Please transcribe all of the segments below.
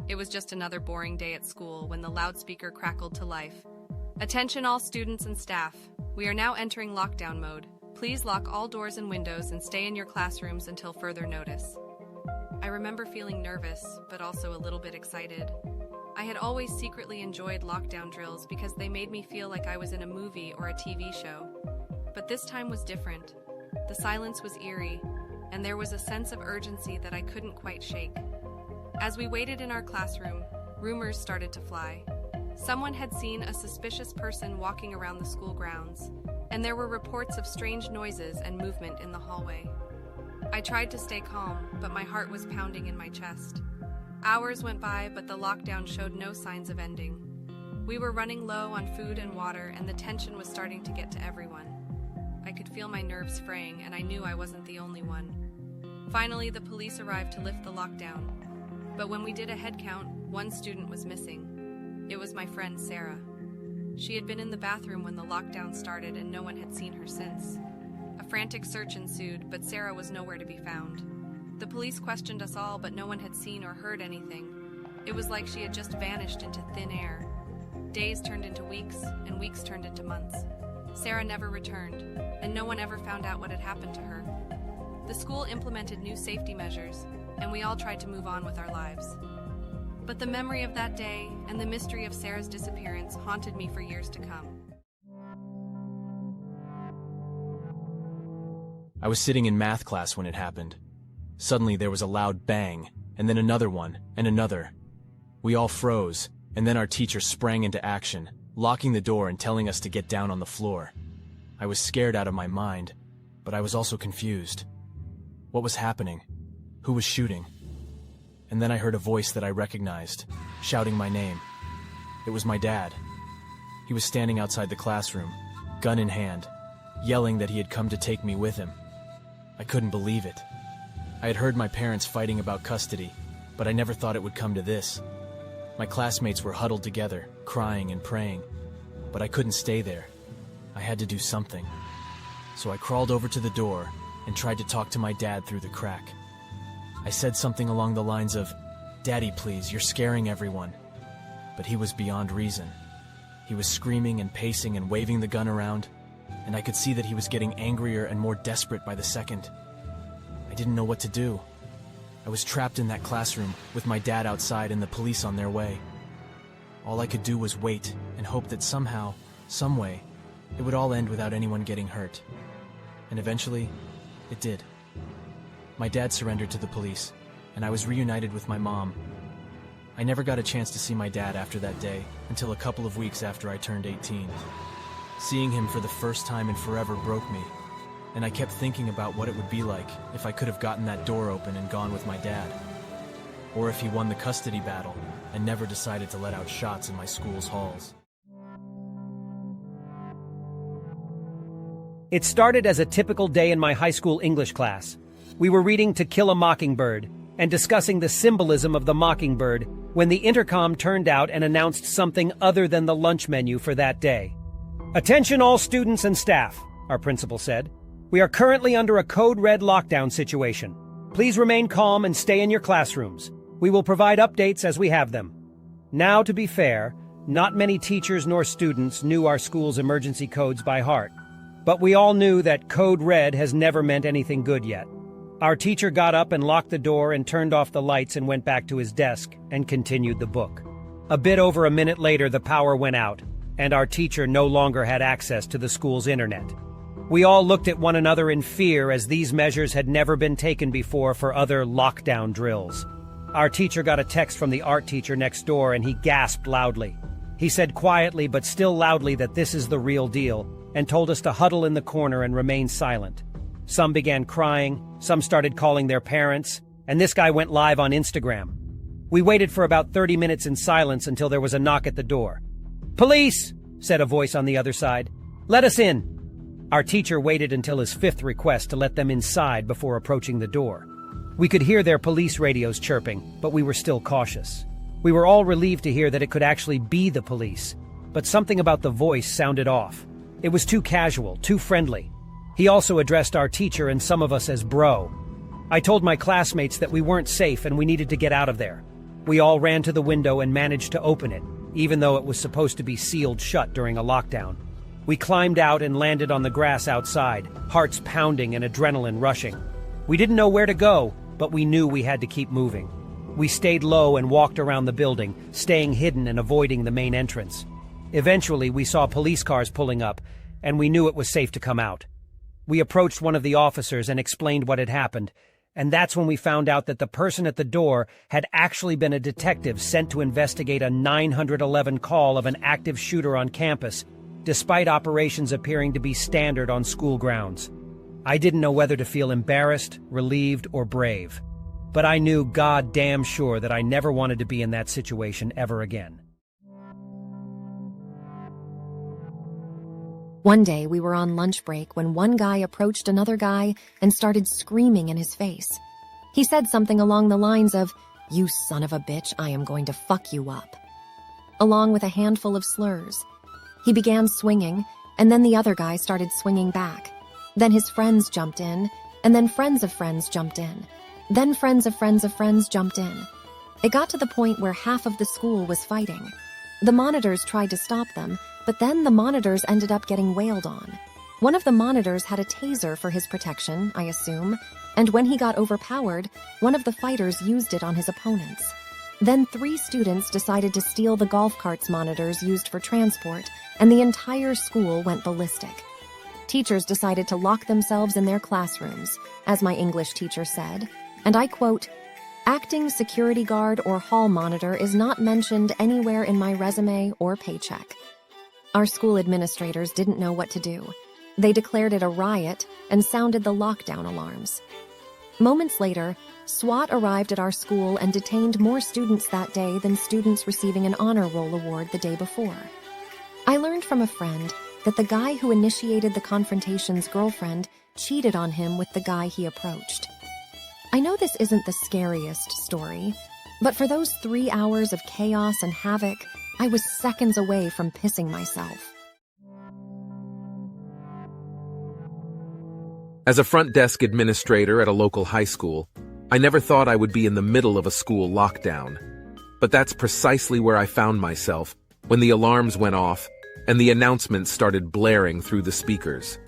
It was just another boring day at school when the loudspeaker crackled to life. Attention all students and staff. We are now entering lockdown mode. Please lock all doors and windows and stay in your classrooms until further notice. I remember feeling nervous, but also a little bit excited. I had always secretly enjoyed lockdown drills because they made me feel like I was in a movie or a TV show. But this time was different. The silence was eerie, and there was a sense of urgency that I couldn't quite shake. As we waited in our classroom, rumors started to fly. Someone had seen a suspicious person walking around the school grounds, and there were reports of strange noises and movement in the hallway. I tried to stay calm, but my heart was pounding in my chest. Hours went by, but the lockdown showed no signs of ending. We were running low on food and water, and the tension was starting to get to everyone. I could feel my nerves fraying, and I knew I wasn't the only one. Finally, the police arrived to lift the lockdown. But when we did a head count, one student was missing. It was my friend Sarah. She had been in the bathroom when the lockdown started, and no one had seen her since. A frantic search ensued, but Sarah was nowhere to be found. The police questioned us all, but no one had seen or heard anything. It was like she had just vanished into thin air. Days turned into weeks, and weeks turned into months. Sarah never returned, and no one ever found out what had happened to her. The school implemented new safety measures, and we all tried to move on with our lives. But the memory of that day and the mystery of Sarah's disappearance haunted me for years to come. I was sitting in math class when it happened. Suddenly there was a loud bang, and then another one, and another. We all froze, and then our teacher sprang into action, locking the door and telling us to get down on the floor. I was scared out of my mind, but I was also confused. What was happening? Who was shooting? And then I heard a voice that I recognized, shouting my name. It was my dad. He was standing outside the classroom, gun in hand, yelling that he had come to take me with him. I couldn't believe it. I had heard my parents fighting about custody, but I never thought it would come to this. My classmates were huddled together, crying and praying, but I couldn't stay there. I had to do something. So I crawled over to the door and tried to talk to my dad through the crack. I said something along the lines of, "Daddy, please, you're scaring everyone." But he was beyond reason. He was screaming and pacing and waving the gun around, and I could see that he was getting angrier and more desperate by the second. I didn't know what to do. I was trapped in that classroom with my dad outside and the police on their way. All I could do was wait and hope that somehow, some way, it would all end without anyone getting hurt. And eventually, it did. My dad surrendered to the police, and I was reunited with my mom. I never got a chance to see my dad after that day until a couple of weeks after I turned 18. Seeing him for the first time in forever broke me, and I kept thinking about what it would be like if I could have gotten that door open and gone with my dad. Or if he won the custody battle and never decided to let out shots in my school's halls. It started as a typical day in my high school English class. We were reading To Kill a Mockingbird and discussing the symbolism of the mockingbird when the intercom turned out and announced something other than the lunch menu for that day. "Attention all students and staff," our principal said. "We are currently under a code red lockdown situation. Please remain calm and stay in your classrooms. We will provide updates as we have them." Now, to be fair, not many teachers nor students knew our school's emergency codes by heart. But we all knew that Code Red has never meant anything good yet. Our teacher got up and locked the door and turned off the lights and went back to his desk and continued the book. A bit over a minute later, the power went out, and our teacher no longer had access to the school's internet. We all looked at one another in fear as these measures had never been taken before for other lockdown drills. Our teacher got a text from the art teacher next door and he gasped loudly. He said quietly but still loudly that this is the real deal and told us to huddle in the corner and remain silent. Some began crying, some started calling their parents, and this guy went live on Instagram. We waited for about 30 minutes in silence until there was a knock at the door. "Police!" said a voice on the other side. "Let us in." Our teacher waited until his fifth request to let them inside before approaching the door. We could hear their police radios chirping, but we were still cautious. We were all relieved to hear that it could actually be the police, but something about the voice sounded off. It was too casual, too friendly. He also addressed our teacher and some of us as bro. I told my classmates that we weren't safe and we needed to get out of there. We all ran to the window and managed to open it, even though it was supposed to be sealed shut during a lockdown. We climbed out and landed on the grass outside, hearts pounding and adrenaline rushing. We didn't know where to go, but we knew we had to keep moving. We stayed low and walked around the building, staying hidden and avoiding the main entrance. Eventually, we saw police cars pulling up, and we knew it was safe to come out. We approached one of the officers and explained what had happened, and that's when we found out that the person at the door had actually been a detective sent to investigate a 911 call of an active shooter on campus, despite operations appearing to be standard on school grounds. I didn't know whether to feel embarrassed, relieved, or brave. But I knew goddamn sure that I never wanted to be in that situation ever again. One day, we were on lunch break when one guy approached another guy and started screaming in his face. He said something along the lines of, "You son of a bitch, I am going to fuck you up," along with a handful of slurs. He began swinging, and then the other guy started swinging back. Then his friends jumped in, and then friends of friends jumped in. Then friends of friends of friends jumped in. It got to the point where half of the school was fighting. The monitors tried to stop them, but then the monitors ended up getting wailed on. One of the monitors had a taser for his protection, I assume, and when he got overpowered, one of the fighters used it on his opponents. Then 3 students decided to steal the golf cart's monitors used for transport, and the entire school went ballistic. Teachers decided to lock themselves in their classrooms, as my English teacher said, and I quote, "Acting security guard or hall monitor is not mentioned anywhere in my resume or paycheck." Our school administrators didn't know what to do. They declared it a riot and sounded the lockdown alarms. Moments later, SWAT arrived at our school and detained more students that day than students receiving an honor roll award the day before. I learned from a friend that the guy who initiated the confrontation's girlfriend cheated on him with the guy he approached. I know this isn't the scariest story, but for those 3 hours of chaos and havoc, I was seconds away from pissing myself. As a front desk administrator at a local high school, I never thought I would be in the middle of a school lockdown. But that's precisely where I found myself when the alarms went off and the announcements started blaring through the speakers.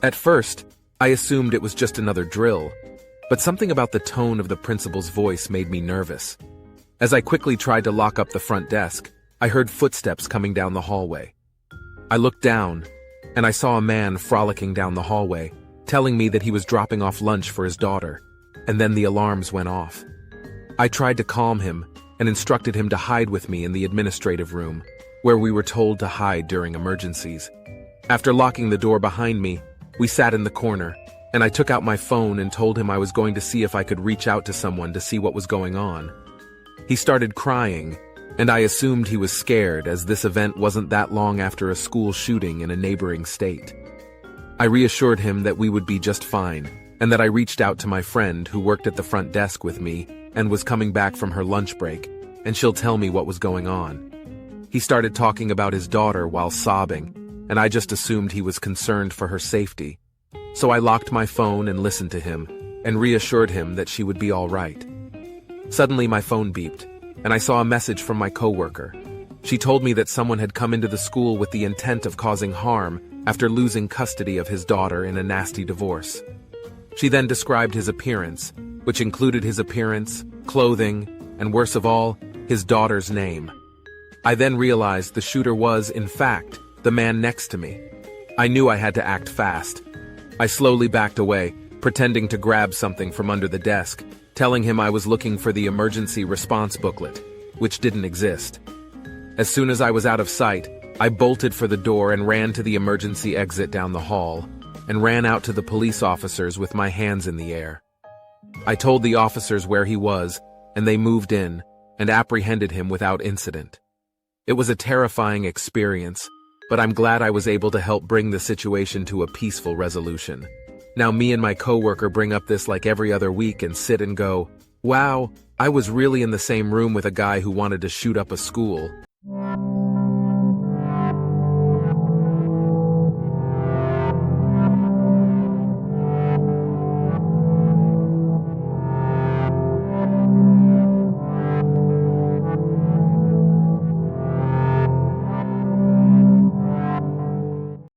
At first, I assumed it was just another drill, but something about the tone of the principal's voice made me nervous. As I quickly tried to lock up the front desk, I heard footsteps coming down the hallway. I looked down, and I saw a man frolicking down the hallway, telling me that he was dropping off lunch for his daughter, and then the alarms went off. I tried to calm him and instructed him to hide with me in the administrative room, where we were told to hide during emergencies. After locking the door behind me, we sat in the corner, and I took out my phone and told him I was going to see if I could reach out to someone to see what was going on. He started crying, and I assumed he was scared as this event wasn't that long after a school shooting in a neighboring state. I reassured him that we would be just fine, and that I reached out to my friend who worked at the front desk with me and was coming back from her lunch break, and she'll tell me what was going on. He started talking about his daughter while sobbing, and I just assumed he was concerned for her safety. So I locked my phone and listened to him, and reassured him that she would be all right. Suddenly my phone beeped, and I saw a message from my coworker. She told me that someone had come into the school with the intent of causing harm after losing custody of his daughter in a nasty divorce. She then described his appearance, which included his appearance, clothing, and worst of all, his daughter's name. I then realized the shooter was, in fact, the man next to me. I knew I had to act fast. I slowly backed away, pretending to grab something from under the desk, telling him I was looking for the emergency response booklet, which didn't exist. As soon as I was out of sight, I bolted for the door and ran to the emergency exit down the hall, and ran out to the police officers with my hands in the air. I told the officers where he was, and they moved in, and apprehended him without incident. It was a terrifying experience, but I'm glad I was able to help bring the situation to a peaceful resolution. Now me and my coworker bring up this like every other week and sit and go, "Wow, I was really in the same room with a guy who wanted to shoot up a school."